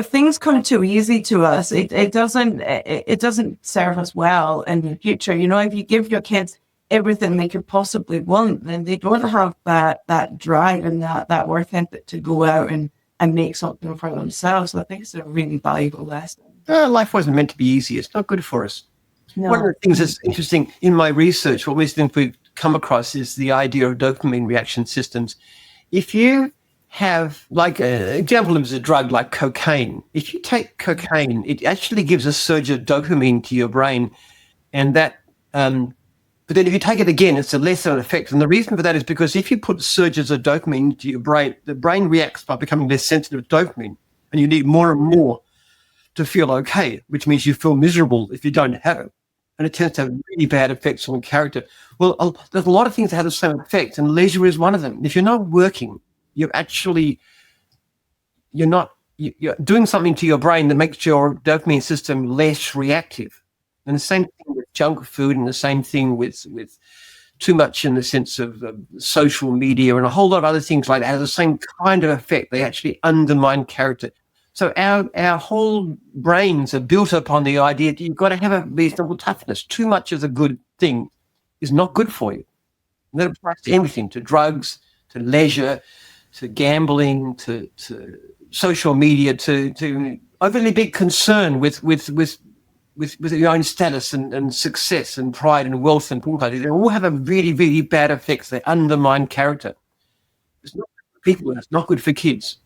if things come too easy to us, it doesn't serve us well in the future. You know, if you give your kids everything they could possibly want, then they don't have that drive and that work ethic to go out and make something for themselves. So I think it's a really valuable lesson. Life wasn't meant to be easy. It's not good for us. No. One of the things that's interesting in my research, what we've come across is the idea of dopamine reaction systems. If you have, like, an example is a drug like cocaine. If you take cocaine, it actually gives a surge of dopamine to your brain, and that, but then if you take it again, it's a lesser effect. And the reason for that is because if you put surges of dopamine into your brain, the brain reacts by becoming less sensitive to dopamine, and you need more and more to feel okay, which means you feel miserable if you don't have it. And it tends to have really bad effects on character. Well, there's a lot of things that have the same effect, and leisure is one of them. If you're not working, you're doing something to your brain that makes your dopamine system less reactive. And the same thing with junk food, and the same thing with too much in the sense of social media and a whole lot of other things like that have the same kind of effect. They actually undermine character. So our whole brains are built upon the idea that you've got to have a reasonable toughness. Too much of a good thing is not good for you. And that applies to everything, to drugs, to leisure, to gambling, to social media, to overly big concern with your own status and success and pride and wealth and things like that. They all have a really, really bad effects. They undermine character. It's not good for people, and it's not good for kids.